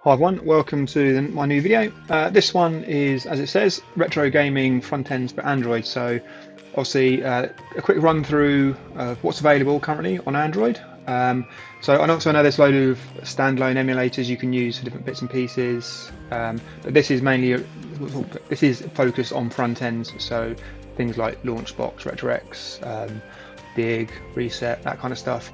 Hi everyone, welcome to my new video. This one is, as it says, Retro Gaming Frontends for Android. So obviously a quick run through of what's available currently on Android. So I also know there's a load of standalone emulators you can use for different bits and pieces, but this is focused on front ends, so things like LaunchBox, RetroX, Dig, Reset, that kind of stuff.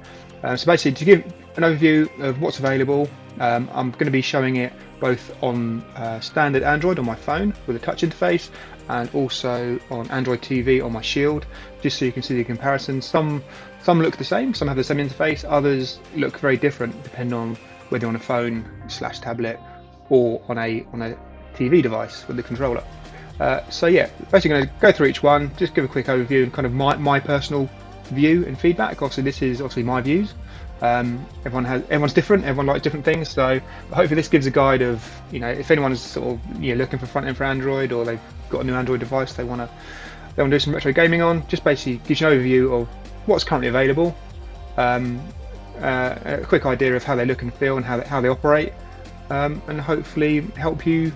So basically, to give an overview of what's available, I'm going to be showing it both on standard Android on my phone with a touch interface, and also on Android TV on my Shield, just so you can see the comparison. Some look the same, some have the same interface, others look very different depending on whether you're on a phone / tablet or on a TV device with the controller. So yeah, basically going to go through each one, just give a quick overview and kind of my personal view and feedback. Obviously this is my views. Everyone's different, everyone likes different things, so hopefully this gives a guide of, if anyone's sort of looking for front end for Android, or they've got a new Android device they want to do some retro gaming on, just basically gives you an overview of what's currently available, a quick idea of how they look and feel and how they operate, and hopefully help you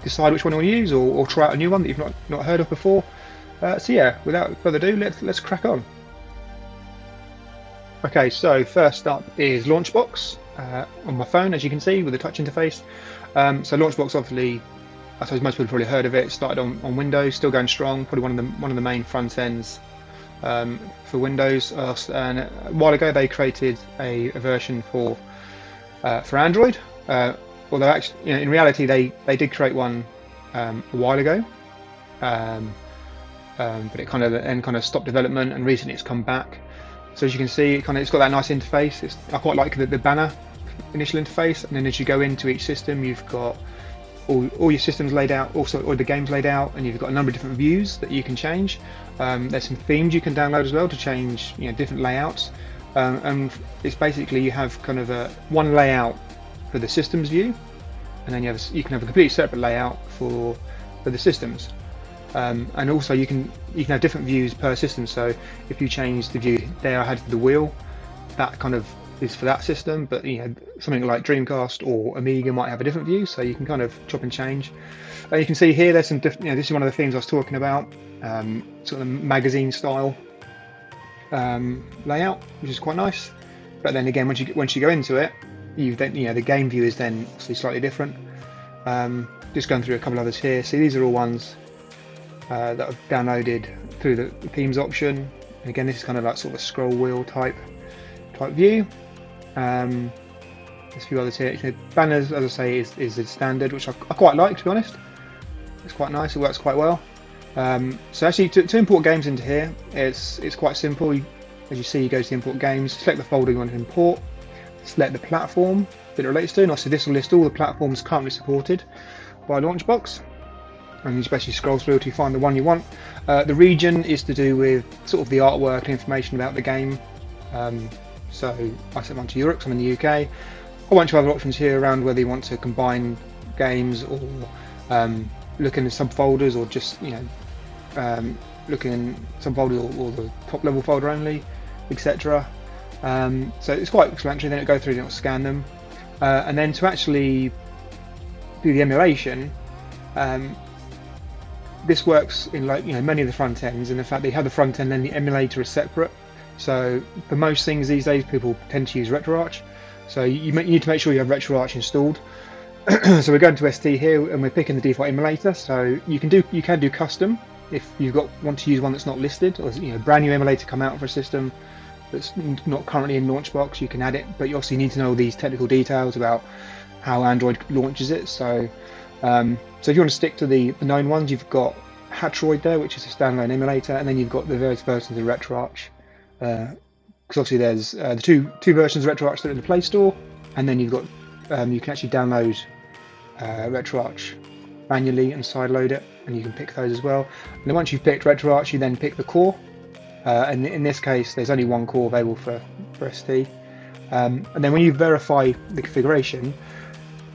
decide which one you want to use, or try out a new one that you've not heard of before. So yeah, without further ado, let's crack on. Okay, so first up is LaunchBox on my phone, as you can see, with a touch interface. So LaunchBox, obviously, I suppose most people have probably heard of it. It started on Windows, still going strong. Probably one of the main front ends for Windows. And a while ago, they created a version for Android. Although actually, in reality, they did create one a while ago. But it kind of stopped development, and recently it's come back. So as you can see, it's got that nice interface. I quite like the banner initial interface, and then as you go into each system, you've got all your systems laid out, also all the games laid out, and you've got a number of different views that you can change. There's some themes you can download as well to change different layouts, and it's basically you have kind of one layout for the systems view, and then you can have a completely separate layout for the systems. And also you can have different views per system. So if you change the view there I had for the wheel, that kind of is for that system, but something like Dreamcast or Amiga might have a different view, so you can kind of chop and change. You can see here there's some different, this is one of the themes I was talking about, sort of magazine style layout, which is quite nice. But then again, once you go into it, the game view is then obviously slightly different. Just going through a couple others here. See, these are all ones that I've downloaded through the themes option. And again, this is kind of like sort of a scroll wheel type view. There's a few others here. Banners, as I say, is the standard, which I quite like, to be honest. It's quite nice. It works quite well. So actually, to import games into here, it's quite simple. As you see, you go to the import games, select the folder you want to import, select the platform that it relates to, and also this will list all the platforms currently supported by LaunchBox. And you just basically scroll through till you find the one you want. The region is to do with sort of the artwork and information about the game. So I set mine to Europe, so I'm in the UK. A whole bunch of other options here around whether you want to combine games, or look in subfolders, or just look in subfolders, or the top level folder only, etc. So it's quite explanatory. Then it'll go through and it'll scan them, and then to actually do the emulation. This works in many of the front ends, and in fact they have the front end and the emulator is separate. So for most things these days, people tend to use RetroArch. So you need to make sure you have RetroArch installed. So we're going to ST here, and we're picking the default emulator. So you can do custom if you want to use one that's not listed, or brand new emulator come out for a system that's not currently in LaunchBox. You can add it, but you also need to know these technical details about how Android launches it. So if you want to stick to the known ones, you've got Hatroid there, which is a standalone emulator, and then you've got the various versions of RetroArch. Because obviously there's the two versions of RetroArch that are in the Play Store, and then you've got you can actually download RetroArch manually and sideload it, and you can pick those as well. And then once you've picked RetroArch, you then pick the core, and in this case there's only one core available for ST. And then when you verify the configuration,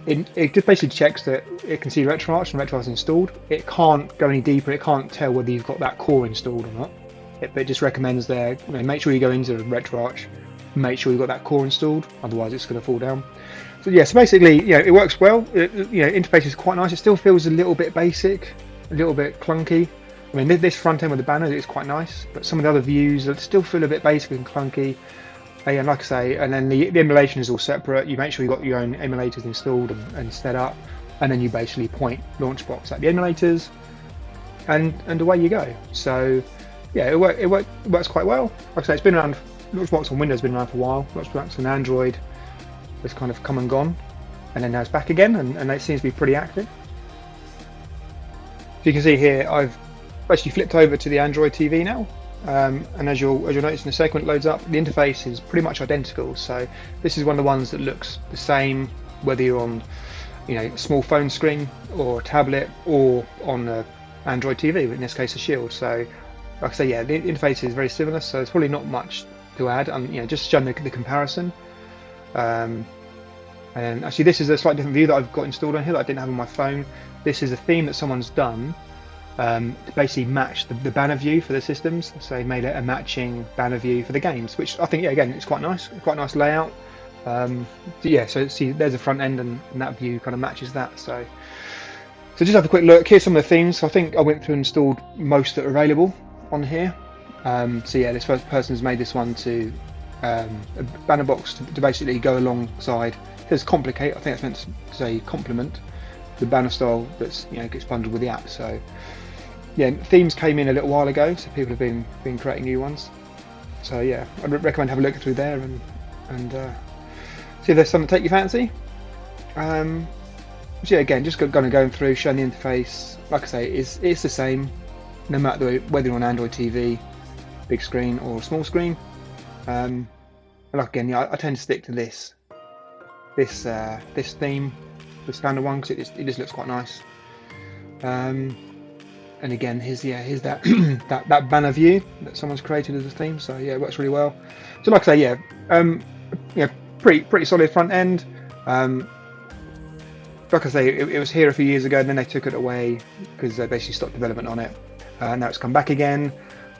it just basically checks that it can see RetroArch and RetroArch is installed. It can't go any deeper. It can't tell whether you've got that core installed or not. But it just recommends there, make sure you go into RetroArch make sure you've got that core installed, otherwise it's going to fall down. So yeah, so basically, it works well. Interface is quite nice. It still feels a little bit basic, a little bit clunky. I mean, this front end with the banner is quite nice, but some of the other views still feel a bit basic and clunky. And like I say, and then the emulation is all separate. You make sure you've got your own emulators installed and set up, and then you basically point LaunchBox at the emulators, and away you go. So yeah, it works quite well. Like I say, it's been around. LaunchBox on Windows has been around for a while. LaunchBox on Android has kind of come and gone, and then now it's back again, and it seems to be pretty active. So you can see here, I've basically flipped over to the Android TV now. And as you'll notice in a second, it loads up. The interface is pretty much identical. So this is one of the ones that looks the same, whether you're on, a small phone screen or a tablet, or on an Android TV, in this case a Shield. So, like I say, yeah, the interface is very similar. So there's probably not much to add. Just showing the comparison. And actually, this is a slightly different view that I've got installed on here that I didn't have on my phone. This is a theme that someone's done. To basically match the banner view for the systems, so they made it a matching banner view for the games, which I think, yeah, again, it's quite nice layout. So see, there's a front end, and that view kind of matches that. So just have a quick look. Here's some of the themes. So I think I went through and installed most that are available on here. So yeah, this first person's made this one to a banner box to basically go alongside. It says complicate. I think that's meant to say complement the banner style that's gets bundled with the app. So yeah, themes came in a little while ago, so people have been creating new ones. So yeah, I'd recommend have a look through there and see if there's some that take your fancy. So yeah, again, just going through, showing the interface. Like I say, it's the same, no matter whether you're on Android TV, big screen or small screen. And like again, yeah, I tend to stick to this theme, the standard one, because it just looks quite nice. And again, here's that that banner view that someone's created as a theme. So yeah, it works really well. So like I say, yeah, pretty solid front end. Like I say, it was here a few years ago, and then they took it away because they basically stopped development on it. Now it's come back again,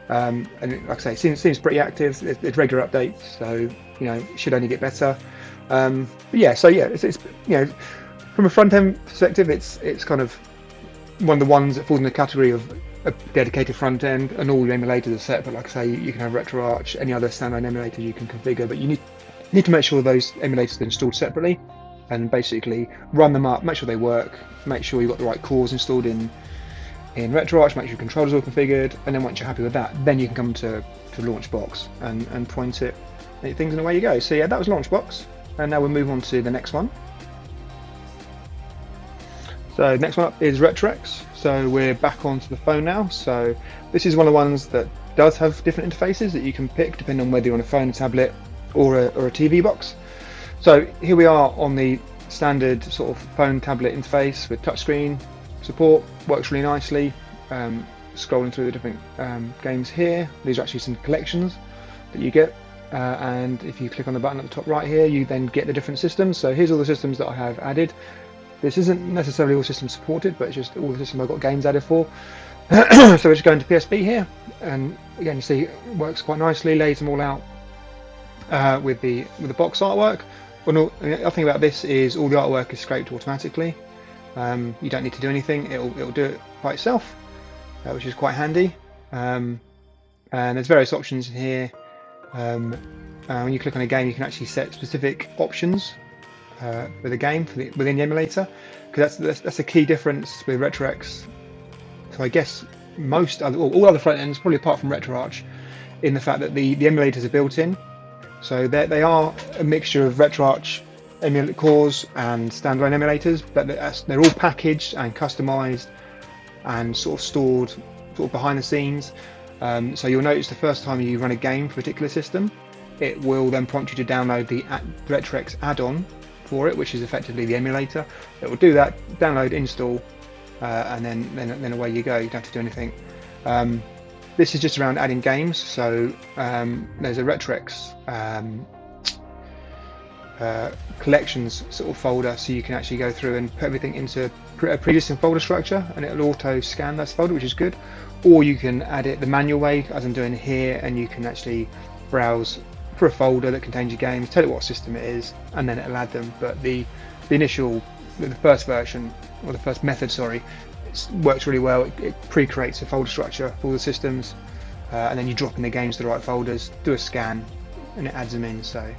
and like I say, it seems pretty active. There's regular updates, so it should only get better. But yeah, so yeah, it's from a front end perspective, it's kind of one of the ones that falls in the category of a dedicated front end, and all your emulators are set. But like I say, you can have RetroArch, any other standalone emulators you can configure, but you need to make sure those emulators are installed separately, and basically run them up, make sure they work, make sure you've got the right cores installed in RetroArch, make sure your controllers are all configured, and then once you're happy with that, then you can come to LaunchBox and point it at things, and away you go. So yeah, that was LaunchBox, and now we'll move on to the next one. So next one up is RetroX. So we're back onto the phone now. So this is one of the ones that does have different interfaces that you can pick depending on whether you're on a phone, a tablet, or a TV box. So here we are on the standard sort of phone tablet interface with touchscreen support. Works really nicely. Scrolling through the different games here, these are actually some collections that you get. And if you click on the button at the top right here, you then get the different systems. So here's all the systems that I have added. This isn't necessarily all systems supported, but it's just all the systems I've got games added for. So we're just going to PSP here, and again, you see it works quite nicely, lays them all out with the box artwork. Well, the other thing about this is all the artwork is scraped automatically. You don't need to do anything; it'll do it by itself, which is quite handy. And there's various options in here. When you click on a game, you can actually set specific options for the game within the emulator, because that's a key difference with RetroX. So I guess all other front ends, probably apart from RetroArch, in the fact that the emulators are built in. So they are a mixture of RetroArch emulator cores and standalone emulators, but they're all packaged and customized and sort of stored sort of behind the scenes. So you'll notice the first time you run a game for a particular system, it will then prompt you to download the RetroX add-on for it, which is effectively the emulator. It will do that, download, install, and then away you go. You don't have to do anything. This is just around adding games. So there's a RetroX collections sort of folder, so you can actually go through and put everything into a pre-existing folder structure, and it'll auto scan that folder, which is good. Or you can add it the manual way, as I'm doing here, and you can actually browse for a folder that contains your games, tell it what system it is, and then it'll add them. But the first version, or the first method, sorry, works really well. It pre-creates a folder structure for all the systems, and then you drop in the games to the right folders, do a scan, and it adds them in. So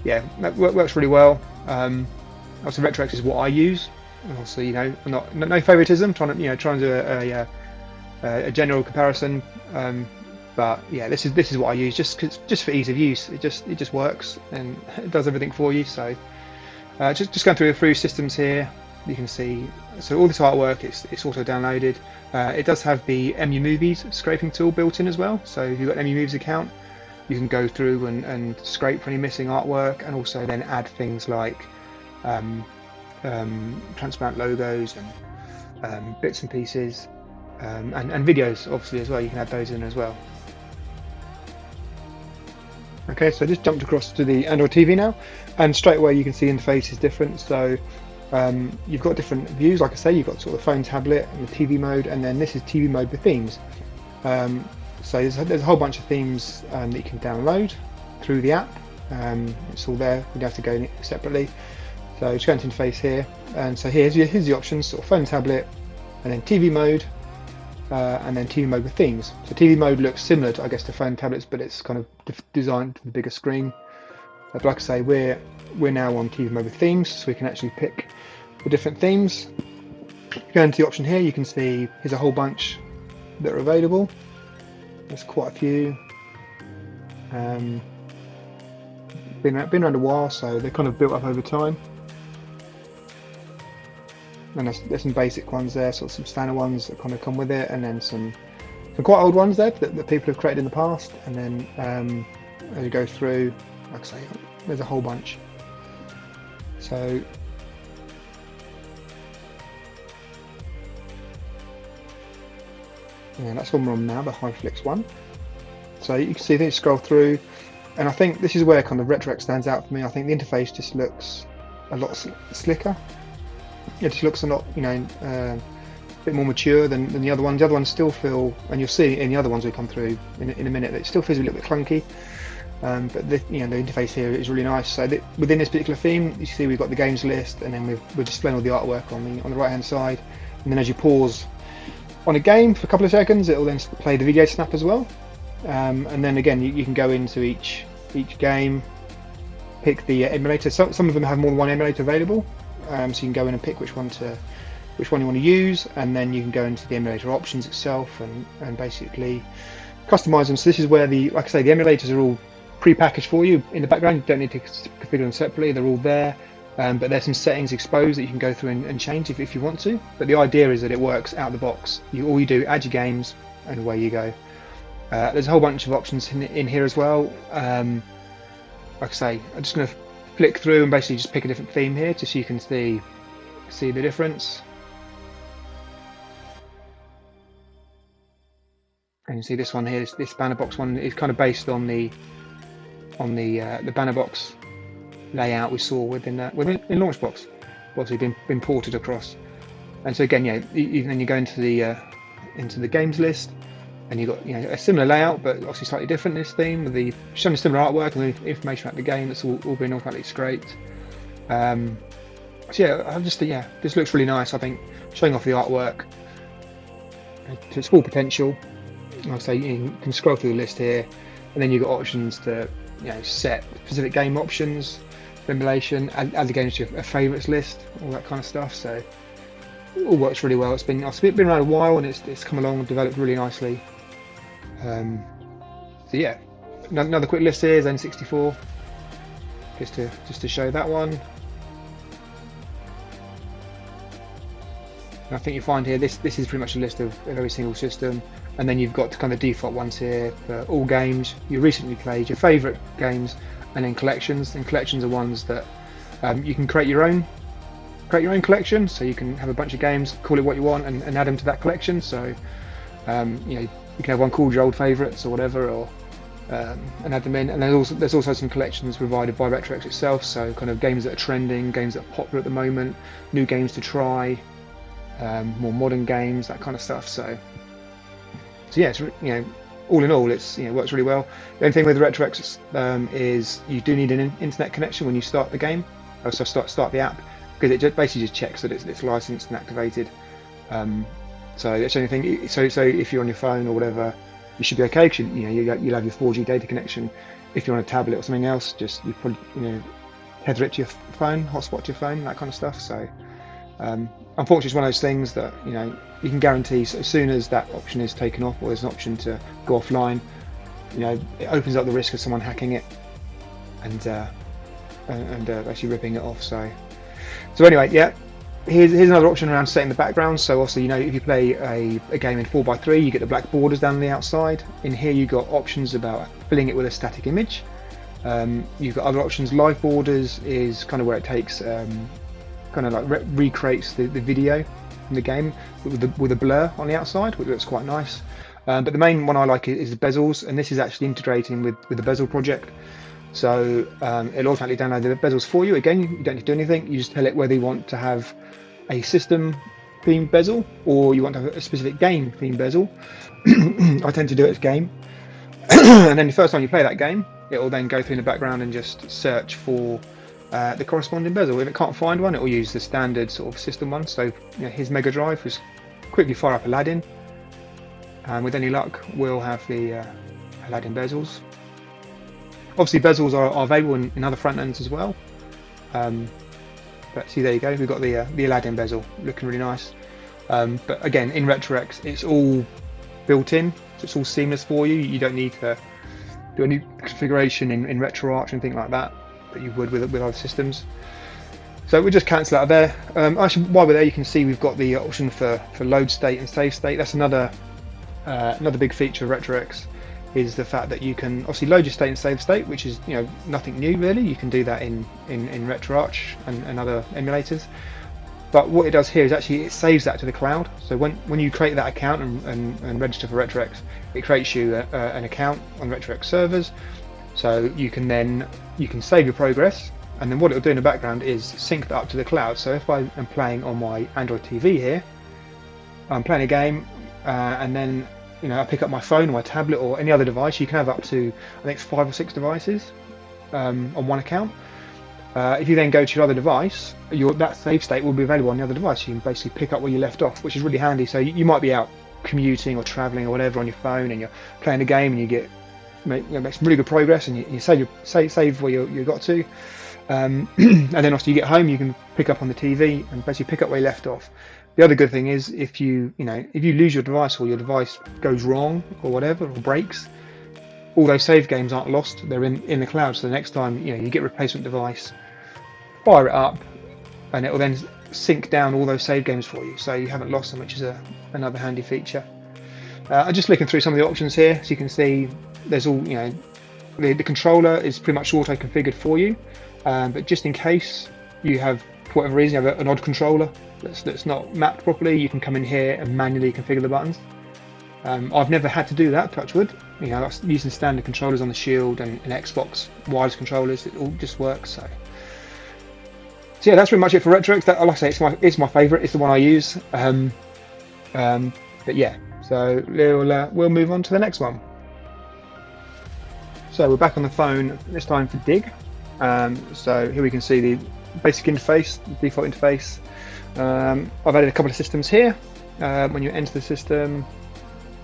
yeah, that works really well. Also, RetroX is what I use. Also, no favoritism. Trying to do a general comparison. But yeah, this is what I use just for ease of use. It just works and it does everything for you. So just going through the few systems here, you can see. So all this artwork, it's also downloaded. It does have the MU Movies scraping tool built in as well. So if you've got an MU Movies account, you can go through and scrape for any missing artwork, and also then add things like transparent logos and bits and pieces, and videos obviously as well. You can add those in as well. Okay, so I just jumped across to the Android TV now, and straight away you can see the interface is different. So you've got different views. Like I say, you've got sort of the phone, tablet, and the TV mode, and then this is TV mode with themes. So there's a whole bunch of themes that you can download through the app. It's all there. You don't have to go in it separately. So just go into interface here, and so here's the options: sort of phone, tablet, and then TV mode, and then TV mode with themes. So TV mode looks similar to, I guess, to phone, tablets, but it's kind of designed for the bigger screen. But like I say, we're now on TV mode with themes, so we can actually pick the different themes. Go into the option here, you can see here's a whole bunch that are available. There's quite a few. Been around a while, so they're kind of built up over time. And there's some basic ones there, sort of some standard ones that kind of come with it, and then some quite old ones there that people have created in the past. And then as you go through, like I say, there's a whole bunch. So yeah, that's one we're on now, the HyFlix one. So you can see they scroll through, and I think this is where kind of RetroX stands out for me. I think the interface just looks a lot slicker. It just looks a lot, a bit more mature than the other ones. The other ones still feel, and you'll see in the other ones we come through in a minute, that it still feels a little bit clunky. But the interface here is really nice. So within this particular theme, you see we've got the games list, and then we're displaying all the artwork on the right hand side. And then as you pause on a game for a couple of seconds, it will then play the video snap as well. And then again, you can go into each game, pick the emulator. Some of them have more than one emulator available. So you can go in and pick which one you want to use, and then you can go into the emulator options itself and basically customize them. So this is where like I say, the emulators are all pre-packaged for you in the background. You don't need to configure them separately, they're all there. But there's some settings exposed that you can go through and change if you want to. But the idea is that it works out of the box. All you do, add your games, and away you go. There's a whole bunch of options in here as well. Like I say, I'm just going to flick through and basically just pick a different theme here, just so you can see the difference. And you see this one here, this banner box one is kind of based on the banner box layout we saw within LaunchBox. Obviously been ported across. And so again, then you go into the games list, and you've got a similar layout, but obviously slightly different. This theme with showing similar artwork and the information about the game that's all been automatically scraped. So yeah, this looks really nice. I think showing off the artwork to its full potential. Like I say, you can scroll through the list here, and then you've got options to set specific game options, emulation, add the games to a favourites list, all that kind of stuff. So it all works really well. It's been around a while, and it's come along and developed really nicely. So yeah, another quick list here is N64, just to show that one. And I think you find here this is pretty much a list of every single system, and then you've got kind of default ones here for all games you recently played, your favourite games, and then collections. And collections are ones that you can create your own collection, so you can have a bunch of games, call it what you want, and add them to that collection. So you can have one called your old favourites or whatever, or and add them in. And there's also some collections provided by RetroX itself, so kind of games that are trending, games that are popular at the moment, new games to try, more modern games, that kind of stuff. So yeah, it's all in all, it's works really well. The only thing with RetroX is you do need an internet connection when you start the game, so start the app, because it basically just checks that it's licensed and activated. So that's the only thing. So if you're on your phone or whatever, you should be okay, because you'll have your 4G data connection. If you're on a tablet or something else, just you probably tether it to your phone, hotspot to your phone, that kind of stuff. So unfortunately, it's one of those things that you can guarantee as soon as that option is taken off, or there's an option to go offline, it opens up the risk of someone hacking it and actually ripping it off. So anyway, yeah. Here's another option around setting the background. So also, if you play a game in 4:3, you get the black borders down the outside. In here, you've got options about filling it with a static image. You've got other options. Live borders is kind of where it takes, kind of like recreates the video from the game with a blur on the outside, which looks quite nice. But the main one I like is the bezels, and this is actually integrating with the bezel project. So it'll automatically download the bezels for you. Again, you don't need to do anything. You just tell it whether you want to have a system themed bezel or you want to have a specific game themed bezel. I tend to do it as game. And then the first time you play that game, it will then go through in the background and just search for the corresponding bezel. If it can't find one, it will use the standard sort of system one. So his Mega Drive, was quickly fire up Aladdin, and with any luck, we'll have the Aladdin bezels. Obviously, bezels are available in other front ends as well. But see, there you go. We've got the Aladdin bezel, looking really nice. But again, in RetroX, it's all built in, so it's all seamless for you. You don't need to do any configuration in RetroArch and anything like that you would with other systems. So we'll just cancel out of there. Actually, while we're there, you can see we've got the option for load state and save state. That's another big feature of RetroX, is the fact that you can obviously load your state and save state, which is nothing new really. You can do that in RetroArch and other emulators. But what it does here is actually it saves that to the cloud. So when you create that account and register for RetroX, it creates you an account on RetroX servers. So you can save your progress, and then what it'll do in the background is sync that up to the cloud. So if I am playing on my Android TV here, I'm playing a game, and then I pick up my phone or my tablet or any other device. You can have up to, I think it's 5 or 6 devices on one account. If you then go to your other device, that save state will be available on the other device. You can basically pick up where you left off, which is really handy. So you might be out commuting or traveling or whatever on your phone, and you're playing a game and you make some really good progress, and you save where you got to. And then after you get home, you can pick up on the TV and basically pick up where you left off. The other good thing is if you lose your device or your device goes wrong or whatever, or breaks, all those save games aren't lost. They're in the cloud. So the next time you get a replacement device, fire it up, and it will then sync down all those save games for you. So you haven't lost them, which is another handy feature. I'm just looking through some of the options here, so you can see there's all the controller is pretty much auto configured for you. But just in case you have, for whatever reason, you have an odd controller that's not mapped properly, you can come in here and manually configure the buttons. I've never had to do that, touch wood. Using standard controllers on the Shield and Xbox wireless controllers, it all just works. So yeah, that's pretty much it for RetroX. Like I say, it's my favourite. It's the one I use. But yeah, so we'll move on to the next one. So we're back on the phone this time for Dig. So here we can see the basic interface, the default interface. I've added a couple of systems here. When you enter the system,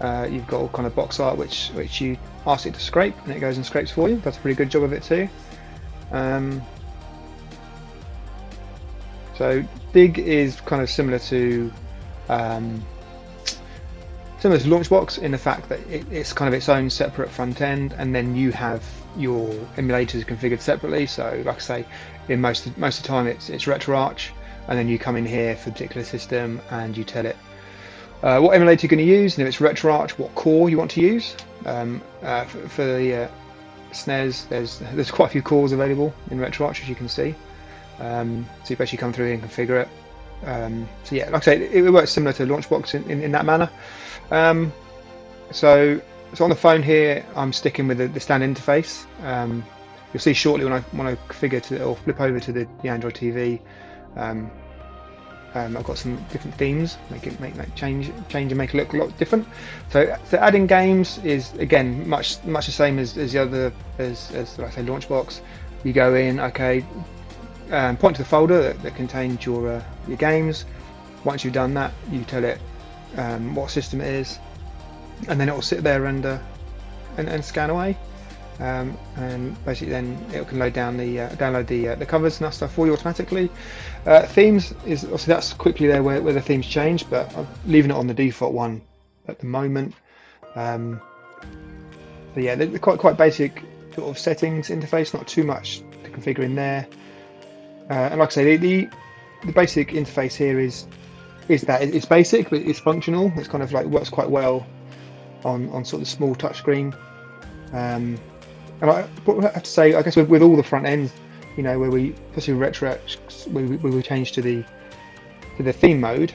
you've got all kind of box art which you ask it to scrape, and it goes and scrapes for you. Does a pretty good job of it too. So Dig is kind of similar to LaunchBox in the fact that it's kind of its own separate front end, and then you have your emulators configured separately. So like I say, in most of the time it's RetroArch, and then you come in here for a particular system and you tell it what emulator you're going to use, and if it's RetroArch, what core you want to use. For the SNES, there's quite a few cores available in RetroArch, as you can see. So you basically come through and configure it. So yeah, like I say, it works similar to LaunchBox in that manner. So on the phone here, I'm sticking with the standard interface. You'll see shortly when I configure to or flip over to the Android TV, I've got some different themes, change and make it look a lot different. So adding games is again much the same as the other as like I say LaunchBox. You go in, okay, point to the folder that contains your games. Once you've done that, you tell it what system it is, and then it will sit there and scan away. And basically then it can load down download the covers and that stuff for you automatically. Themes is obviously that's quickly there where the themes change, but I'm leaving it on the default one at the moment. So yeah, they're quite basic sort of settings interface, not too much to configure in there. And like I say, the basic interface here is that it's basic, but it's functional. It's kind of like works quite well on sort of small touchscreen. And I have to say, I guess with all the front ends, you know, where we, especially with RetroX, we change to the theme mode,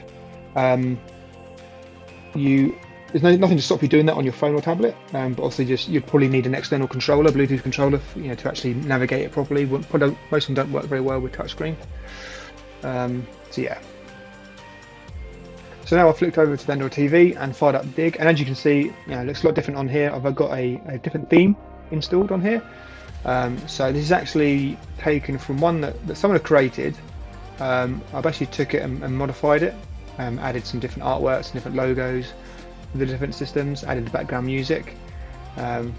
there's nothing to stop you doing that on your phone or tablet. But also you'd probably need an external controller, Bluetooth controller, you know, to actually navigate it properly. Most of them don't work very well with touchscreen. So yeah. So now I've flicked over to the Android TV and fired up Dig, and as you can see, you know, it looks a lot different on here. I've got a different theme installed on here. So this is actually taken from one that someone had created. I've actually took it and modified it, added some different artworks and different logos for the different systems, added the background music,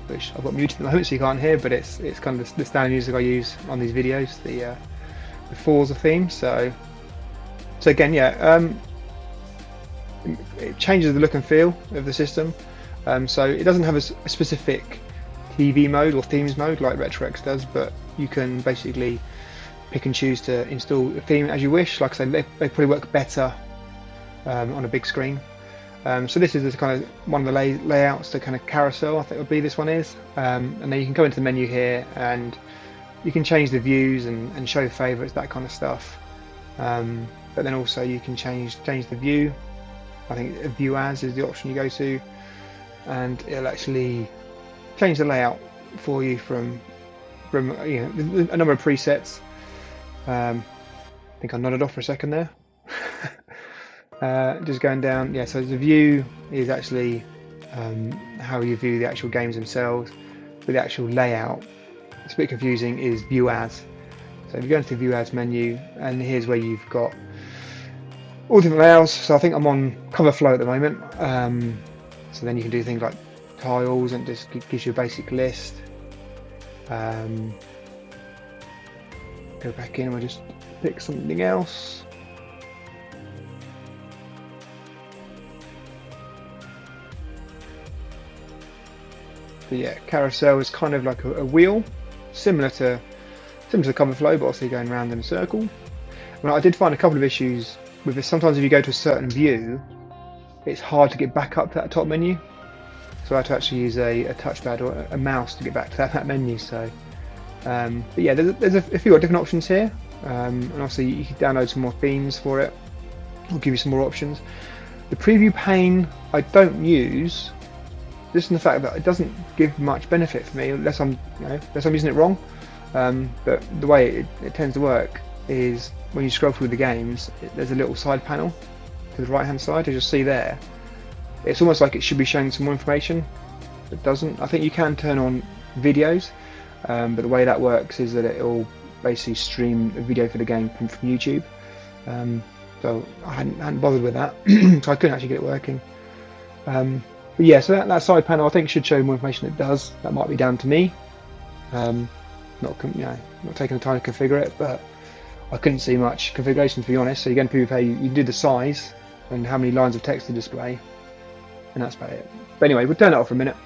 which I've got muted at the moment so you can't hear, but it's kind of the standard music I use on these videos, the Forza theme. So again, yeah, it changes the look and feel of the system. So it doesn't have a specific TV mode or themes mode like RetroX does, but you can basically pick and choose to install a theme as you wish. Like I said, they probably work better on a big screen. So this is the kind of one of the layouts, the kind of carousel I think would be this one is. And then you can go into the menu here and you can change the views and show favorites, that kind of stuff. But then also you can change the view. I think view as is the option you go to, and it'll actually change the layout for you from you know, a number of presets. I think I nodded off for a second there. Just going down, yeah, so the view is actually how you view the actual games themselves, but the actual layout, it's a bit confusing, is view as. So if you go into the view as menu, and here's where you've got all different layouts. So I think I'm on cover flow at the moment. So then you can do things like tiles, and just gives you a basic list. Go back in and we'll just pick something else. But yeah, carousel is kind of like a wheel, similar to the cover flow, but also going around in a circle. Well, I did find a couple of issues with this. Sometimes if you go to a certain view, it's hard to get back up to that top menu. So I had to actually use a touchpad or a mouse to get back to that menu. So, but yeah, there's a few different options here, and obviously you can download some more themes for it. I'll give you some more options. The preview pane I don't use, just in the fact that it doesn't give much benefit for me unless I'm using it wrong. But the way it tends to work is when you scroll through the games, there's a little side panel to the right hand side, as you'll see there. It's almost like it should be showing some more information. It doesn't. I think you can turn on videos, but the way that works is that it will basically stream a video for the game from YouTube. So I hadn't bothered with that, so I couldn't actually get it working. But yeah, so that side panel I think should show more information. It does. That might be down to me. Not taking the time to configure it, but I couldn't see much configuration, to be honest. So you go into preview pane, you do the size and how many lines of text to display, and that's about it. But anyway, we'll turn it off for a minute.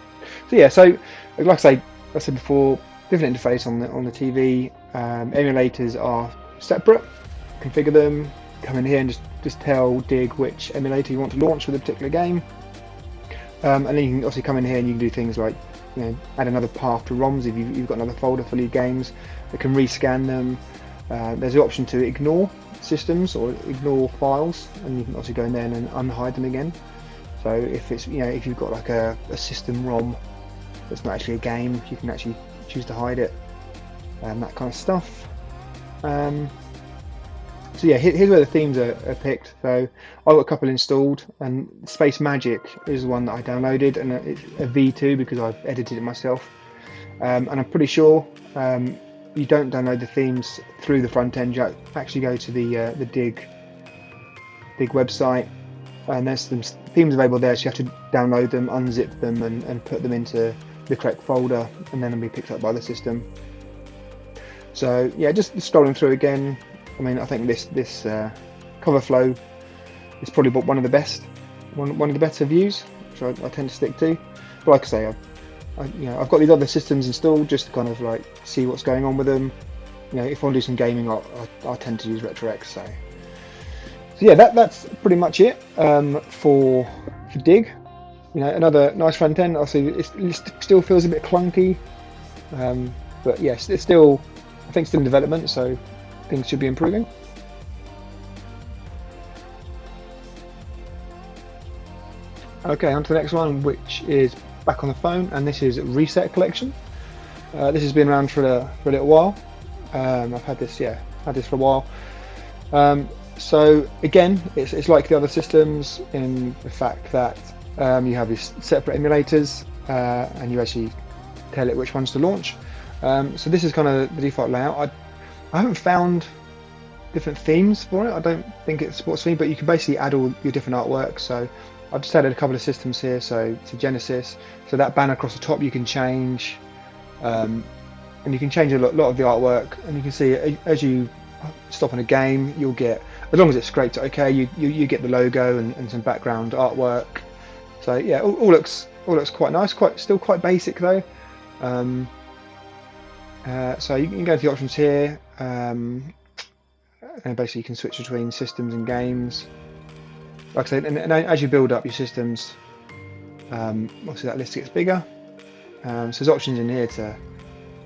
So yeah, so like I said before, different interface on the TV. Emulators are separate. Configure them. Come in here and just tell Dig which emulator you want to launch with a particular game. And then you can obviously come in here and you can do things like, you know, add another path to ROMs if you've got another folder full of games. It can rescan them. There's the option to ignore systems or ignore files, and you can also go in there and unhide them again. So if it's, you know, if you've got like a system ROM that's not actually a game, you can actually choose to hide it, and that kind of stuff. So yeah, here's where the themes are picked. So I've got a couple installed, and Space Magic is the one that I downloaded, and it's a V2 because I've edited it myself. And I'm pretty sure you don't download the themes through the front end. You actually go to the Dig website, and there's some themes available there. So you have to download them, unzip them, and put them into the correct folder, and then they'll be picked up by the system. So yeah, just scrolling through again. I mean, I think this cover flow is probably one of the best, one of the better views, which I tend to stick to. But like I say, I've got these other systems installed just to kind of like see what's going on with them. You know, if I want to do some gaming, I tend to use RetroX. So yeah, that's pretty much it for Dig. You know, another nice front end. Obviously, it still feels a bit clunky, but yes, it's still, I think, still in development, so things should be improving. Okay, on to the next one, which is back on the phone, and this is Reset Collection. This has been around for a little while. I've had this for a while. So again, it's like the other systems in the fact that you have these separate emulators, and you actually tell it which ones to launch. So this is kind of the default layout. I haven't found different themes for it. I don't think it supports theme, but you can basically add all your different artwork. So I've just added a couple of systems here. So to Genesis, so that banner across the top you can change, and you can change a lot of the artwork. And you can see as you stop on a game, you'll get, as long as it's scraped okay, you get the logo and some background artwork. So yeah, all looks quite nice. Still quite basic though. So you can go to the options here, and basically you can switch between systems and games. Like I said, and as you build up your systems, obviously that list gets bigger. So there's options in here to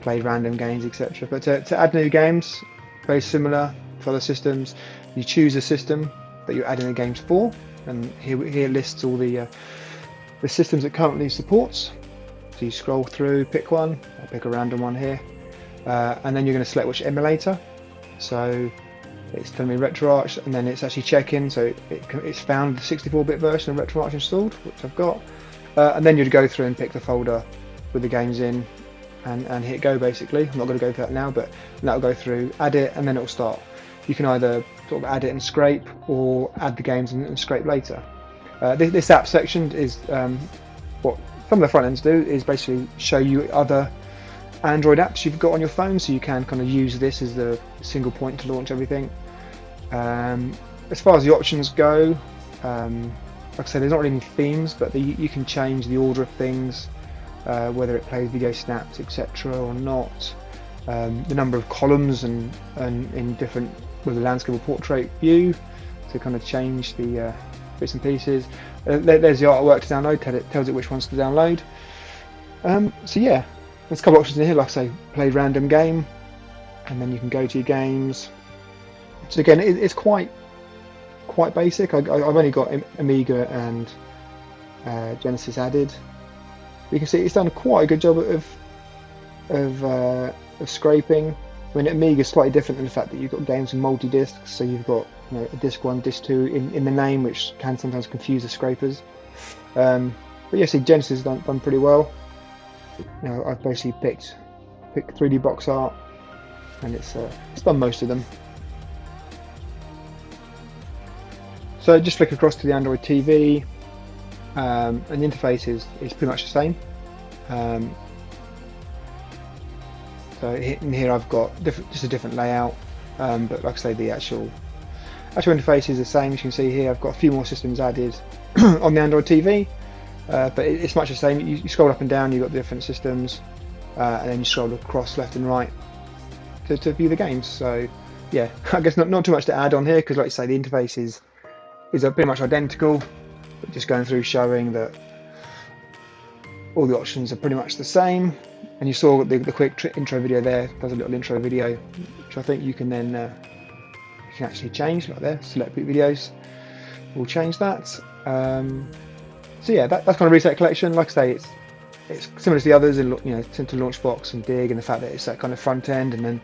play random games, etc. But to add new games, very similar to other systems. You choose a system that you're adding the games for, and here it lists all the systems it currently supports. So you scroll through, pick one. I'll pick a random one here. And then you're going to select which emulator. So it's telling me RetroArch, and then it's actually checking. So it's found the 64-bit version of RetroArch installed, which I've got. And then you'd go through and pick the folder with the games in, and hit go. Basically, I'm not going to go for that now, but that'll go through, add it, and then it'll start. You can either sort of add it and scrape, or add the games and scrape later. This app section is what some of the front ends do, is basically show you other Android apps you've got on your phone, so you can kind of use this as the single point to launch everything. As far as the options go, like I said, there's not really any themes, but you can change the order of things, whether it plays video snaps, etc. or not. The number of columns and in different, with the landscape or portrait view, to kind of change the bits and pieces. There's the artwork to download, tells it which ones to download. So yeah, there's a couple of options in here, like I say, play random game, and then you can go to your games. So again, it's quite basic. I've only got Amiga and Genesis added. You can see it's done quite a good job of scraping. I mean, Amiga is slightly different in the fact that you've got games with multi-discs, so you've got, you know, a disc 1, disc 2 in the name, which can sometimes confuse the scrapers. But yeah, see, Genesis has done pretty well. You know, I've basically picked 3D box art, and it's done most of them. So just flick across to the Android TV, and the interface is pretty much the same. So in here I've got just a different layout, but like I say, the actual interface is the same. As you can see here, I've got a few more systems added on the Android TV, but it's much the same. You scroll up and down, you've got the different systems, and then you scroll across left and right to view the games. So yeah, I guess not too much to add on here, because like I say, the interface is pretty much identical, but just going through showing that all the options are pretty much the same. And you saw the quick intro video there, does a little intro video, which I think you can then you can actually change, like there, select quick videos, we'll change that. So yeah, that's kind of Reset Collection. Like I say, it's similar to the others, and to LaunchBox and Dig, and the fact that it's that kind of front end, and then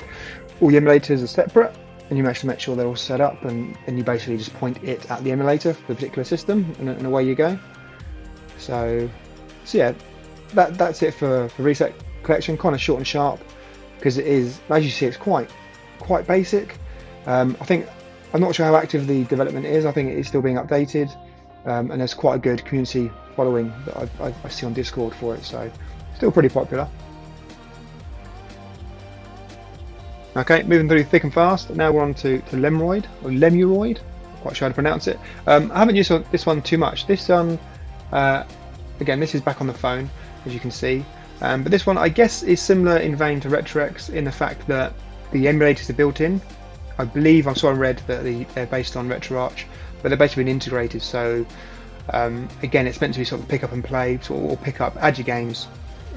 all the emulators are separate. and you actually make sure they're all set up, and you basically just point it at the emulator for the particular system, and away you go. So yeah, that's it for reset collection. Kind of short and sharp, because it is, as you see, it's quite basic. I think, I'm not sure how active the development is. I think it is still being updated, and there's quite a good community following that I see on Discord for it, so still pretty popular. Okay, moving through thick and fast. Now we're on to Lemuroid, or Lemuroid, not quite sure how to pronounce it. I haven't used this one too much. This again, this is back on the phone, as you can see, but this one I guess is similar in vein to RetroX in the fact that the emulators are built in. I believe, I saw I read that they're based on RetroArch, but they're basically been integrated. So again, it's meant to be sort of pick up and play, or pick up, add your games,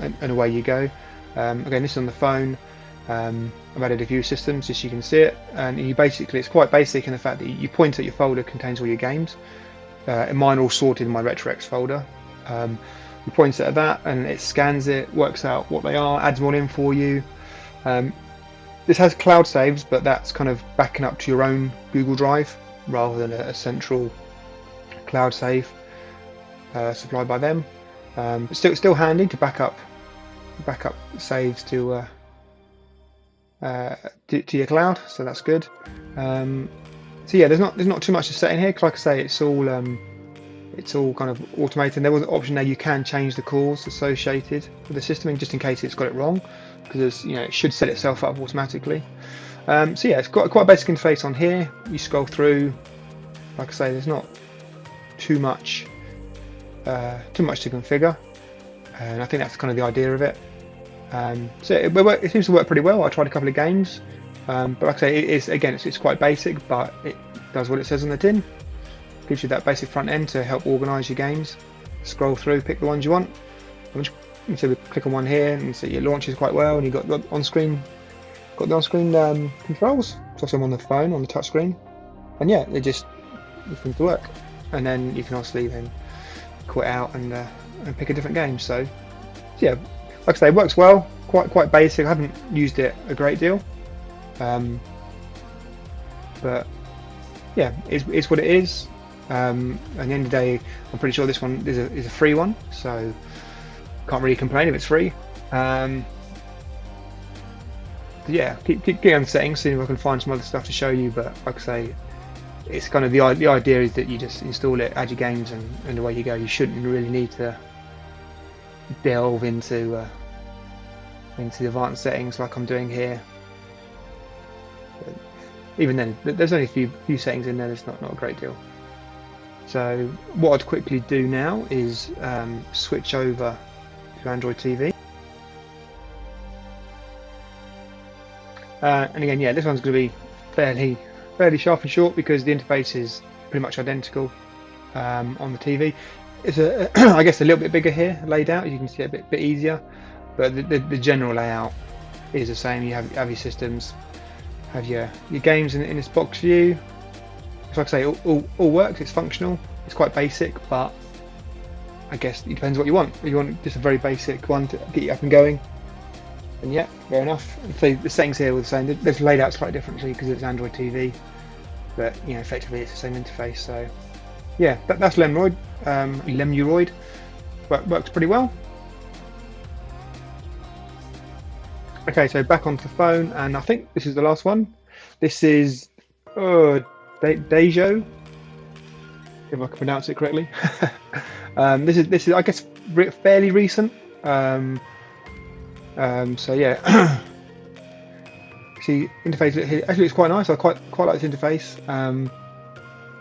and away you go. Again, this is on the phone. I've added a few systems, just so you can see it, and it's quite basic in the fact that you point at your folder, contains all your games. And mine are all sorted in my RetroX folder. You point it at that, and it scans it, works out what they are, adds more in for you. This has cloud saves, but that's kind of backing up to your own Google Drive rather than a central cloud save supplied by them. But still handy to back up saves to your cloud, so that's good. So yeah, there's not too much to set in here. Like I say, it's all kind of automated. There was an option there, you can change the calls associated with the system, just in case it's got it wrong, because it should set itself up automatically. So yeah, it's got quite a basic interface on here. You scroll through, like I say, there's not too much to configure, and I think that's kind of the idea of it. So it seems to work pretty well. I tried a couple of games, but like I say, it's quite basic, but it does what it says on the tin. Gives you that basic front end to help organise your games. Scroll through, pick the ones you want. So we click on one here, and see it launches quite well, and you've got the on-screen controls. It's also on the phone, on the touch screen, and yeah, it seems to work. And then you can obviously then quit out and pick a different game. So yeah, like I say, it works well. Quite basic. I haven't used it a great deal, but yeah, it's what it is. At the end of the day, I'm pretty sure this one is a free one, so can't really complain if it's free. Yeah, keep going settings, see if I can find some other stuff to show you. But like I say, it's kind of the idea is that you just install it, add your games, and away you go. You shouldn't really need to delve into the advanced settings like I'm doing here. But even then, there's only a few settings in there. There's not a great deal. So what I'd quickly do now is switch over to Android TV. And again, yeah, this one's going to be fairly sharp and short because the interface is pretty much identical on the TV. It's I guess a little bit bigger here, laid out. You can see it a bit easier, but the general layout is the same. You have your systems, have your games in this box view. Like I say, all works. It's functional. It's quite basic, but I guess it depends what you want. If you want just a very basic one to get you up and going, and yeah, fair enough. So the settings here were the same. They're laid out slightly differently because it's Android TV, but effectively it's the same interface. So yeah, that's Lemuroid. Lemuroid works pretty well. Okay, so back onto the phone, and I think this is the last one. This is Daijishō, if I can pronounce it correctly. This is I guess fairly recent. So yeah, see interface here. Actually, it's quite nice. I quite like this interface.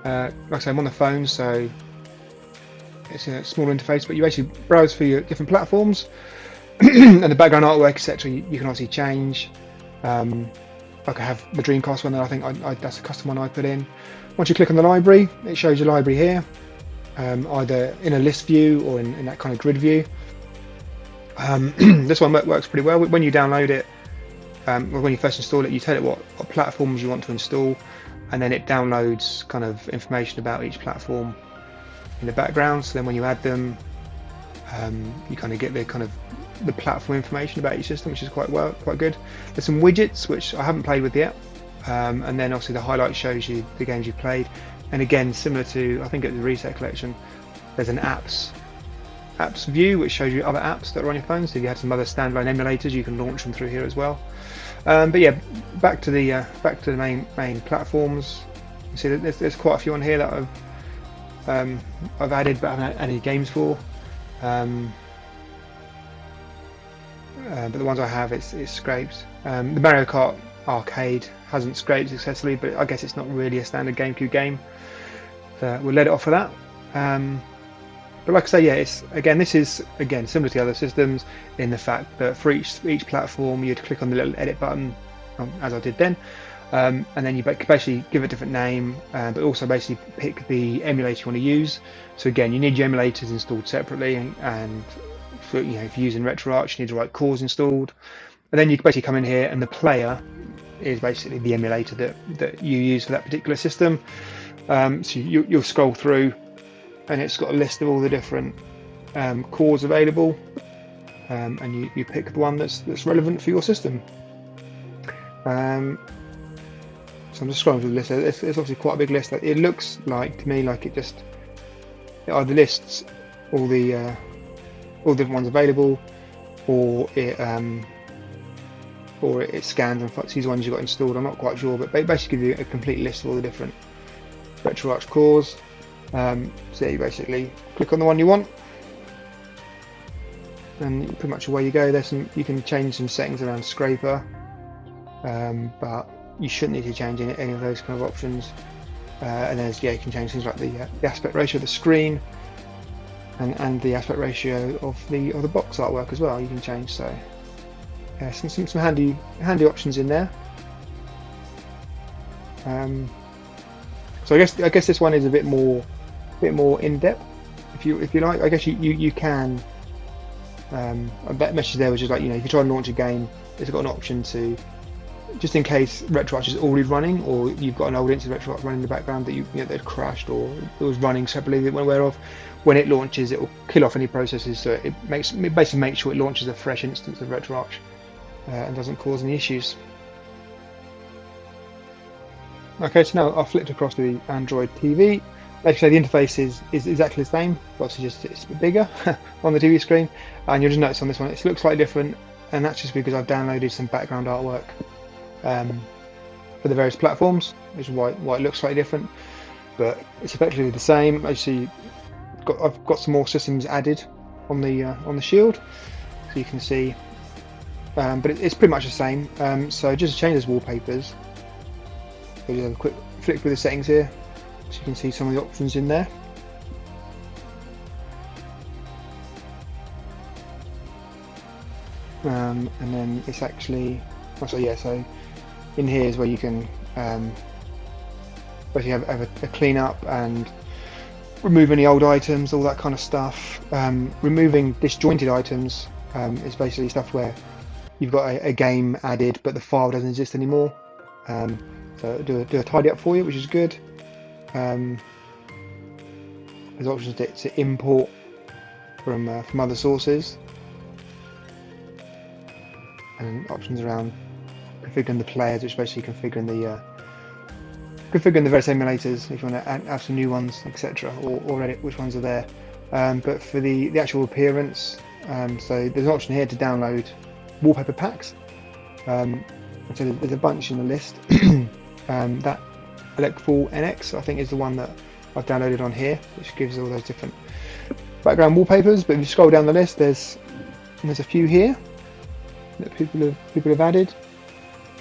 Like I say, I'm on the phone, so it's a small interface, but you actually browse for your different platforms and the background artwork, etc. You can obviously change. Like I have the Dreamcast one that I think that's a custom one I put in. Once you click on the library, it shows your library here, either in a list view or in that kind of grid view. This one works pretty well. When you download it, when you first install it, you tell it what platforms you want to install, and then it downloads kind of information about each platform in the background. So then when you add them, you kind of get the platform information about each system, which is quite good. There's some widgets which I haven't played with yet, and then obviously the highlight shows you the games you've played. And again, similar to, I think at the Reset Collection, there's an apps view which shows you other apps that are on your phone. So if you had some other standalone emulators, you can launch them through here as well. But yeah, back to the main platforms. You see that there's quite a few on here that I've added but haven't had any games for. But the ones I have, it's scraped. The Mario Kart Arcade hasn't scraped successfully, but I guess it's not really a standard GameCube game. So we'll let it off for that. But like I say, yeah, this is similar to the other systems in the fact that for each platform you'd click on the little edit button, as I did then, and then you basically give it a different name, but also basically pick the emulator you want to use. So again, you need your emulators installed separately, and for, if you're using RetroArch, you need the right cores installed, and then you basically come in here, and the player is basically the emulator that you use for that particular system. So you'll scroll through, and it's got a list of all the different cores available, and you pick the one that's relevant for your system. So I'm just scrolling through the list. It's obviously quite a big list. It looks like to me like it either lists all the different ones available, or it scans and sees the ones you've got installed. I'm not quite sure, but they basically give you a complete list of all the different RetroArch cores. So you basically click on the one you want, and pretty much away you go. You can change some settings around scraper, but you shouldn't need to change any of those kind of options. And then you can change things like the aspect ratio of the screen, and the aspect ratio of the box artwork as well. You can change. So some handy options in there. So I guess this one is a bit more in depth, if you like. I guess you can. That message there was just like, if you try and launch a game, it's got an option to, just in case RetroArch is already running, or you've got an old instance of RetroArch running in the background that that crashed or it was running separately that you weren't aware of. When it launches, it will kill off any processes, so it basically makes sure it launches a fresh instance of RetroArch and doesn't cause any issues. Okay, so now I've flipped across to the Android TV. Like I say, the interface is exactly the same, but obviously it's a bit bigger on the TV screen, and you'll just notice on this one it looks slightly different, and that's just because I've downloaded some background artwork for the various platforms, which is why it looks slightly different, but it's effectively the same. As you see, I've got some more systems added on the Shield, so you can see, but it's pretty much the same. So just to change those wallpapers, so just have a quick flick through the settings here, so you can see some of the options in there. And then it's actually, so in here is where you can basically have a clean up and remove any old items, all that kind of stuff. Removing disjointed items is basically stuff where you've got a game added but the file doesn't exist anymore. So do a tidy up for you, which is good. There's options to import from other sources, and options around configuring the players, which basically configuring the various emulators if you want to add some new ones, etc., or edit which ones are there. But for the actual appearance, so there's an option here to download wallpaper packs. And so there's a bunch in the list. That Electful NX, I think, is the one that I've downloaded on here, which gives all those different background wallpapers. But if you scroll down the list, there's a few here that people have added.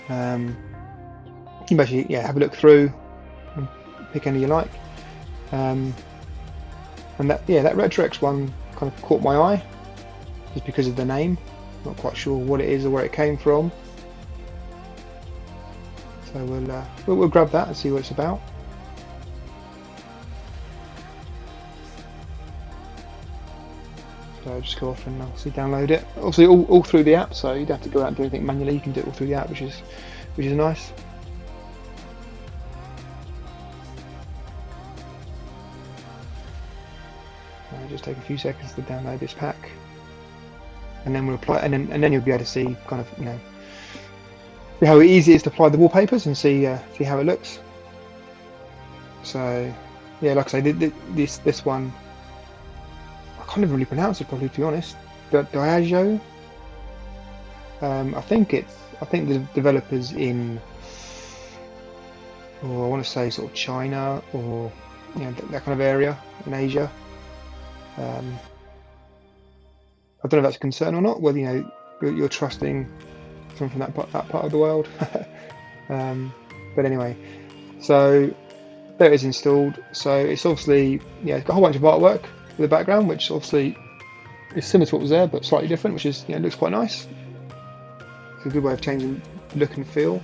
You can basically have a look through and pick any you like. And that RetroX one kind of caught my eye just because of the name. Not quite sure what it is or where it came from. So we'll grab that and see what it's about. So I'll just go off and obviously download it. Obviously all through the app, so you don't have to go out and do anything manually. You can do it all through the app, which is nice. Just take a few seconds to download this pack, and then we'll apply, and then you'll be able to see kind of see how easy it is to apply the wallpapers and see how it looks. So yeah, like I say, this one I can't even really pronounce it properly, to be honest. Daijishō. I think the developers in, or I want to say sort of China, or that kind of area in Asia. I don't know if that's a concern or not, whether you're trusting someone from that part of the world. But anyway, so there it is installed. So it's obviously it's got a whole bunch of artwork in the background, which obviously is similar to what was there but slightly different, which is looks quite nice. It's a good way of changing the look and feel.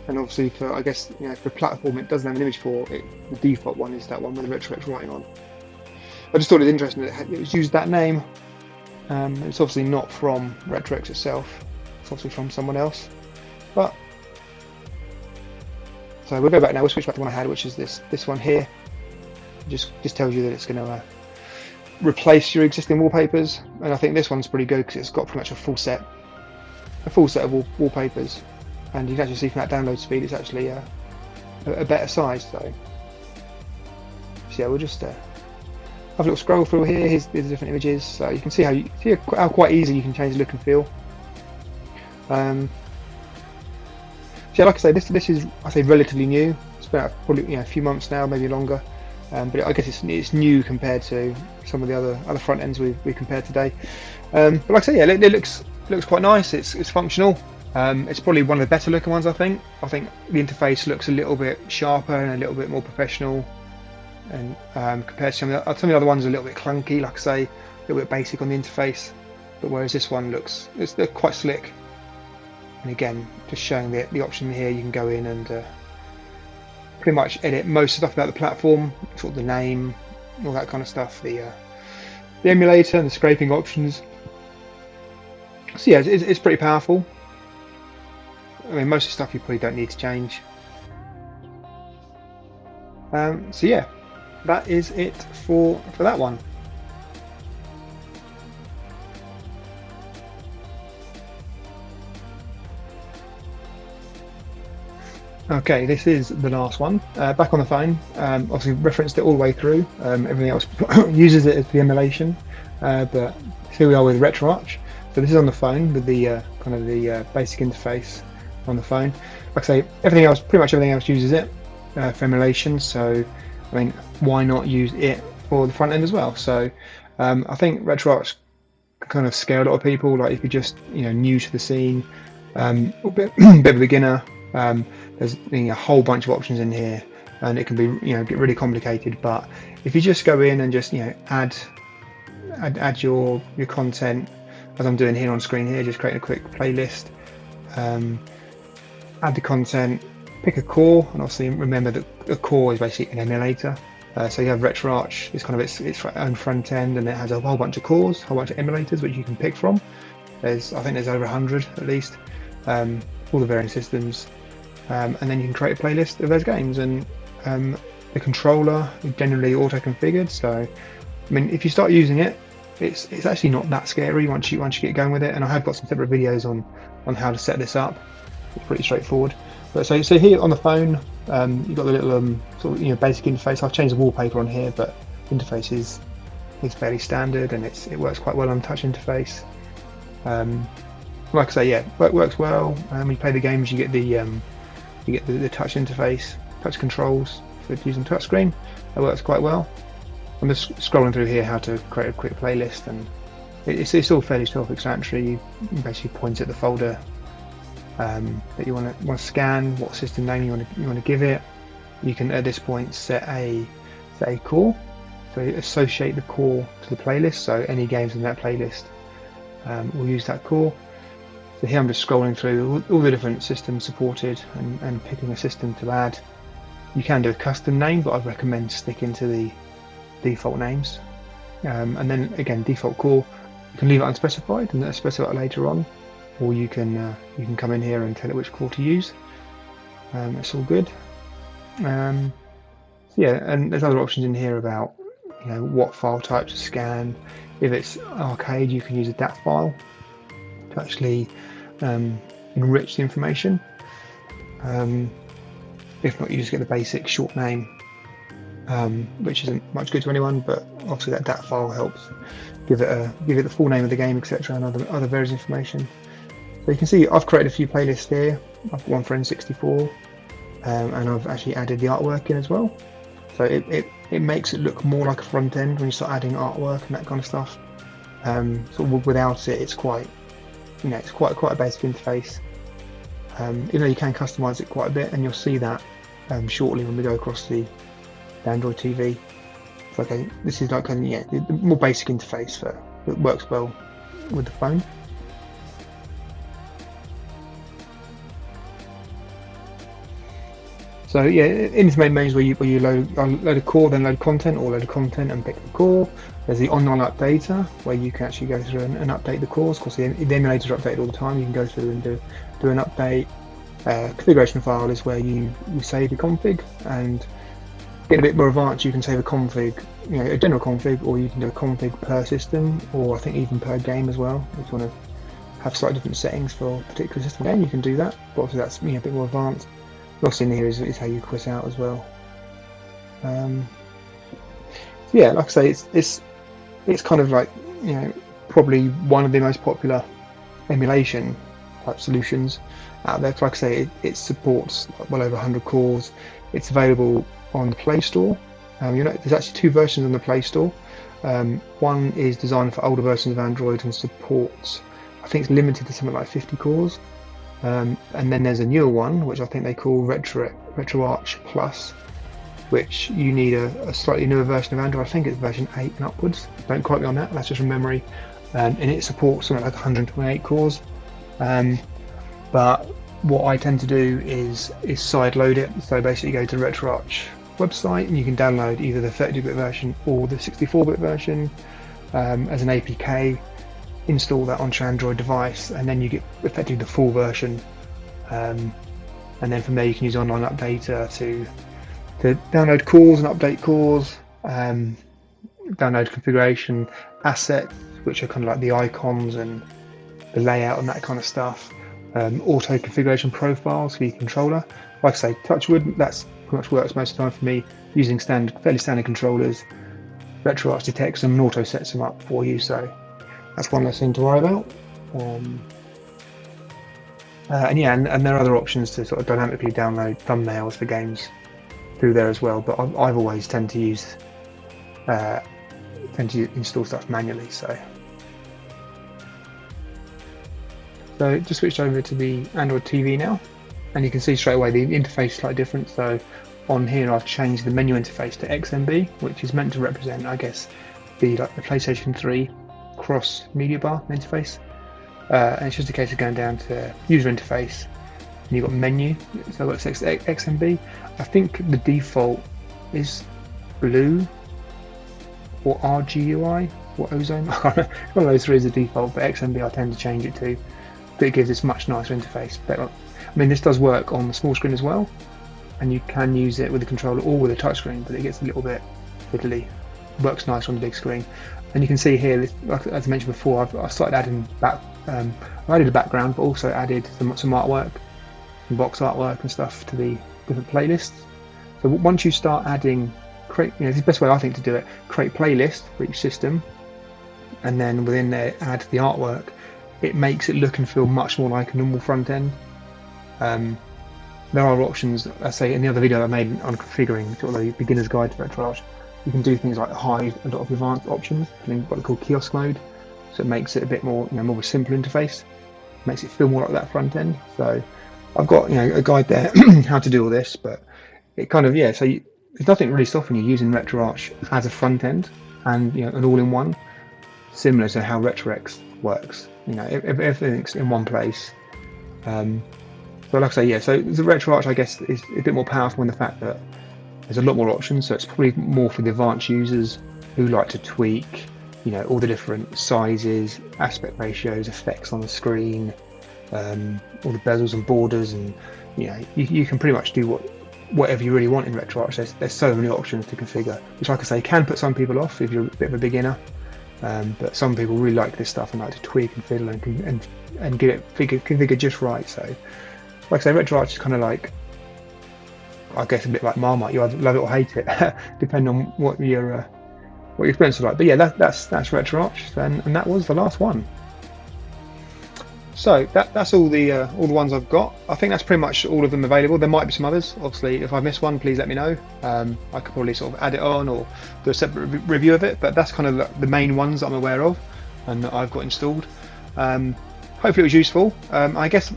And obviously for, I guess, for a platform it doesn't have an image for it, the default one is that one with the RetroX writing on. I just thought it was interesting that it was used that name. It's obviously not from RetroX itself, it's obviously from someone else. But so we'll go back now, we'll switch back to the one I had, which is this one here. It just tells you that it's going to replace your existing wallpapers, and I think this one's pretty good because it's got pretty much a full set of wallpapers, and you can actually see from that download speed it's actually a better size. So yeah, we'll just have a little scroll through here. Here's the different images, so you can see how quite easy you can change the look and feel. So yeah, like I say, this is relatively new. It's been out probably a few months now, maybe longer. But I guess it's new compared to some of the other front ends we compared today. But like I say, yeah, it looks quite nice. It's functional. It's probably one of the better looking ones. I think the interface looks a little bit sharper and a little bit more professional, and compared to some of the other ones are a little bit clunky. Like I say, a little bit basic on the interface. But whereas this one they're quite slick. And again, just showing the option here, you can go in and pretty much edit most stuff about the platform, sort of the name, all that kind of stuff, the emulator and the scraping options. So yeah, it's pretty powerful. I mean, most of the stuff you probably don't need to change. So yeah, that is it for that one. Okay, this is the last one. Back on the phone, obviously referenced it all the way through. Everything else uses it as the emulation, but here we are with RetroArch. So this is on the phone with the kind of the basic interface on the phone. Like I say, pretty much everything else uses it for emulation. So I mean, why not use it for the front end as well? So I think RetroArch can kind of scare a lot of people. Like if you're just new to the scene, a bit of a beginner. There's a whole bunch of options in here, and it can be get really complicated. But if you just go in and just add your content, as I'm doing here on screen here, just create a quick playlist, add the content, pick a core, and obviously remember that a core is basically an emulator. So you have RetroArch, it's kind of its own front end, and it has a whole bunch of cores, a whole bunch of emulators which you can pick from. I think there's over 100 at least, all the varying systems. And then you can create a playlist of those games, and the controller is generally auto-configured. So I mean, if you start using it, it's actually not that scary once you get going with it. And I have got some separate videos on how to set this up. It's pretty straightforward. But so here on the phone, you've got the little sort of basic interface. I've changed the wallpaper on here, but the interface is fairly standard, and it works quite well on touch interface. Like I say, yeah, works well. When you play the games, you get the touch interface, touch controls for using touchscreen. That works quite well. I'm just scrolling through here how to create a quick playlist, and it's all fairly self-explanatory. You basically point at the folder that you want to scan, what system name you want to give it. You can at this point set a core, so associate the core to the playlist. So any games in that playlist will use that core. So here I'm just scrolling through all the different systems supported and picking a system to add. You can do a custom name, but I'd recommend sticking to the default names. And then again, default core, you can leave it unspecified and specify it later on, or you can come in here and tell it which core to use. It's all good. So yeah, and there's other options in here about what file type to scan. If it's arcade, you can use a DAT file to actually enrich the information. If not, you just get the basic short name, which isn't much good to anyone, but obviously that DAT file helps give it the full name of the game, etc., and other various information. So you can see I've created a few playlists here. I've got one for N64, and I've actually added the artwork in as well. So it makes it look more like a front end when you start adding artwork and that kind of stuff. Sort of without it, it's quite a basic interface. Even though you can customize it quite a bit, and you'll see that shortly when we go across the Android TV. So, okay, this is like the more basic interface that works well with the phone. So yeah, in this main menu is where you load a core, then load content, or load a content and pick the core. There's the online updater, where you can actually go through and update the cores. Of course, the emulators are updated all the time. You can go through and do an update. Configuration file is where you save your config, and get a bit more advanced. You can save a config, a general config, or you can do a config per system, or I think even per game as well. If you want to have slightly different settings for a particular system game, you can do that. But obviously that's a bit more advanced. What's in here is how you quit out as well. Yeah, like I say, it's kind of like probably one of the most popular emulation type solutions out there. Like I say, it supports well over 100 cores. It's available on the Play Store. There's actually two versions on the Play Store. One is designed for older versions of Android and supports, I think it's limited to something like 50 cores. And then there's a newer one, which I think they call RetroArch Plus, which you need a slightly newer version of Android. I think it's version 8 and upwards. Don't quote me on that, that's just from memory. And it supports something like 128 cores. But what I tend to do is side load it. So basically go to the RetroArch website and you can download either the 32-bit version or the 64-bit version as an APK. Install that onto your Android device, and then you get effectively the full version. And then from there you can use online updater to download cores and update cores, download configuration assets, which are kind of like the icons and the layout and that kind of stuff. Auto configuration profiles for your controller. Like I say, touch wood, that's pretty much works most of the time for me, using fairly standard controllers. RetroArch detects them and auto sets them up for you, so that's one less thing to worry about. And there are other options to sort of dynamically download thumbnails for games through there as well. But I've always tend to install stuff manually. So just switched over to the Android TV now, and you can see straight away the interface is slightly different. So on here I've changed the menu interface to XMB, which is meant to represent, I guess, the PlayStation 3 cross media bar interface, and it's just a case of going down to user interface and you've got menu, so it says XMB. I think the default is blue or RGUI or Ozone. One of those three is the default, but XMB I tend to change it to, but it gives this much nicer interface. But I mean, this does work on the small screen as well, and you can use it with the controller or with a touchscreen, but it gets a little bit fiddly. Works nice on the big screen. And you can see here, as I mentioned before, I started adding I added a background, but also added some artwork, some box artwork and stuff to the different playlists. So once you start adding, this is the best way I think to do it, create playlists for each system, and then within there add the artwork. It makes it look and feel much more like a normal front end. There are options, I say in the other video I made on configuring sort of the beginner's guide to RetroArch. You can do things like hide a lot of advanced options in what they call kiosk mode, so it makes it a bit more, more of a simple interface, makes it feel more like that front end. So I've got a guide there how to do all this, but it kind of so there's nothing really stopping you using RetroArch as a front end and an all-in-one, similar to how RetroX works. Everything's in one place. So like I say, so the RetroArch I guess is a bit more powerful in the fact that there's a lot more options, so it's probably more for the advanced users who like to tweak, all the different sizes, aspect ratios, effects on the screen, all the bezels and borders, and you can pretty much do whatever you really want in RetroArch. There's so many options to configure, which, like I say, can put some people off if you're a bit of a beginner. but some people really like this stuff and like to tweak and fiddle and get it configured just right. So, like I say, RetroArch is kind of like, I guess, a bit like Marmite. You either love it or hate it, depending on what your experience is like. But yeah, that's RetroArch, and that was the last one. So that's all the ones I've got. I think that's pretty much all of them available. There might be some others. Obviously, if I miss one, please let me know. I could probably sort of add it on or do a separate review of it. But that's kind of the main ones that I'm aware of and that I've got installed. Hopefully it was useful. I guess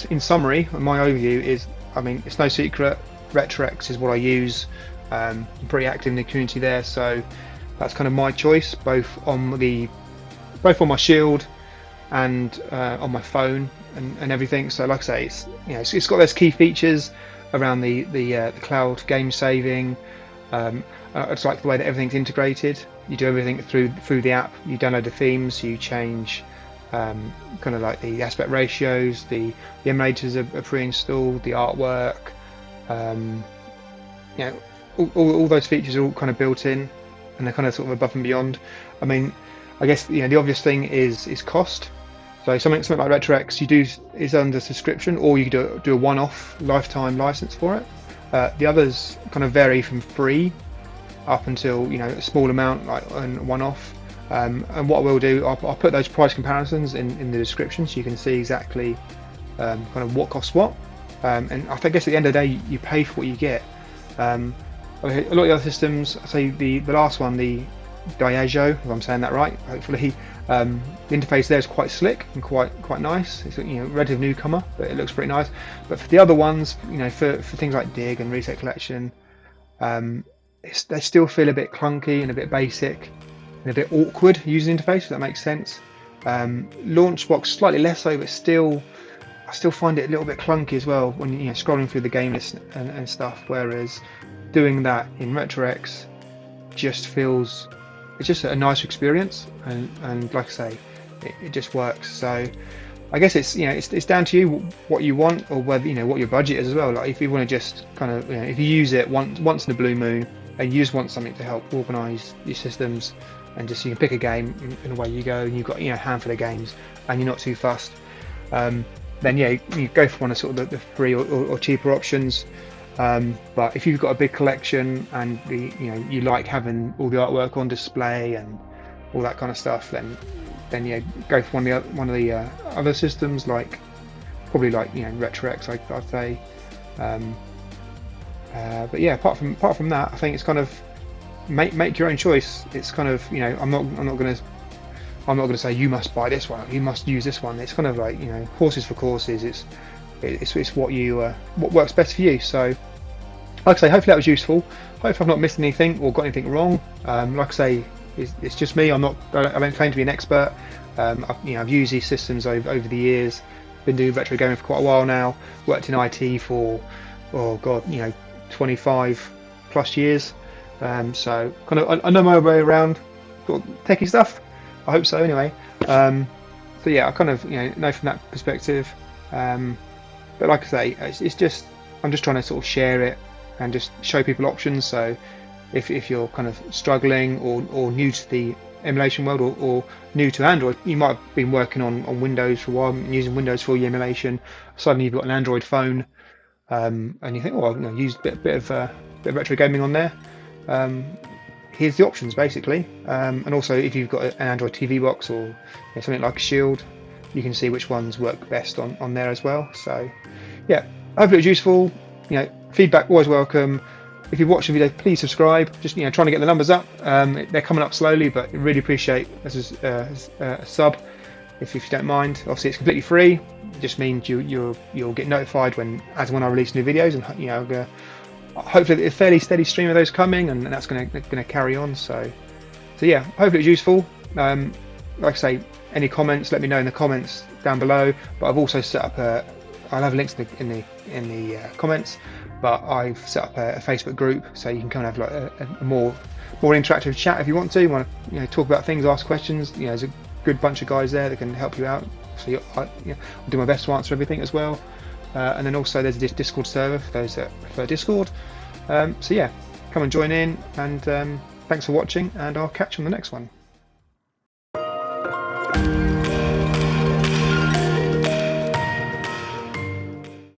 in summary, my overview is, I mean, it's no secret, RetroX is what I use. I'm pretty active in the community there, so that's kind of my choice, both on my Shield and on my phone and everything. So like I say, it's got those key features around the cloud game saving. It's like the way that everything's integrated. You do everything through the app. You download the themes, you change kind of like the aspect ratios, the emulators are pre-installed, the artwork, all those features are all kind of built in, and they're kind of sort of above and beyond. I mean, I guess the obvious thing is cost. So something like RetroX is under subscription, or you do a one-off lifetime license for it. The others kind of vary from free up until a small amount, like one-off. And what I will do, I'll put those price comparisons in the description so you can see exactly kind of what costs what. And I guess at the end of the day, you pay for what you get. A lot of the other systems, say the last one, the Daijishō, if I'm saying that right, hopefully, the interface there is quite slick and quite nice. It's relative newcomer, but it looks pretty nice. But for the other ones, for things like Dig and Reset Collection, they still feel a bit clunky and a bit basic and a bit awkward using interface, if that makes sense. LaunchBox slightly less so, but I still find it a little bit clunky as well when scrolling through the game list and stuff. Whereas doing that in RetroX just feels, it's just a nice experience, and like I say, it just works. So I guess it's down to you what you want, or whether what your budget is as well. Like if you want to just kind of if you use it once in a blue moon and you just want something to help organize your systems, and just you can pick a game and away you go, and you've got a handful of games and you're not too fussed, then you go for one of sort of the free or cheaper options. But if you've got a big collection and you like having all the artwork on display and all that kind of stuff, then go for one of the other systems, probably like RetroX, I'd say. But yeah, apart from that, I think it's kind of make your own choice. It's kind of I'm not gonna say you must buy this one, you must use this one. It's kind of like horses for courses. It's what works best for you. So like I say, hopefully that was useful. Hopefully I've not missed anything or got anything wrong. Like I say, it's just me. I don't claim to be an expert. I've used these systems over the years. Been doing retro gaming for quite a while now. Worked in IT for 25 plus years. So kind of I know my way around techie stuff. I hope so anyway. So yeah, I kind of know from that perspective. But like I say, it's just I'm just trying to sort of share it and just show people options. So if you're kind of struggling or new to the emulation world or new to Android, you might have been working on Windows for a while and using Windows for your emulation. Suddenly you've got an Android phone, and you think, oh, I've used a bit of retro gaming on there. Here's the options basically, and also if you've got an Android TV box or something like a Shield, you can see which ones work best on there as well. So yeah, hopefully it was useful. Feedback always welcome. If you've watched the video, please subscribe. Just trying to get the numbers up. They're coming up slowly, but I really appreciate a sub if you don't mind. Obviously it's completely free. It just means you'll get notified when I release new videos, and hopefully a fairly steady stream of those coming, and that's going to carry on. So yeah, hopefully it's useful. Like I say, any comments, let me know in the comments down below. But I've also set up I'll have links in the comments. But I've set up a Facebook group, so you can kind of have like a more interactive chat if you want to. You want to talk about things, ask questions. There's a good bunch of guys there that can help you out. So I'll do my best to answer everything as well. And then also there's a Discord server for those that prefer Discord. So yeah, come and join in, and thanks for watching, and I'll catch you on the next one.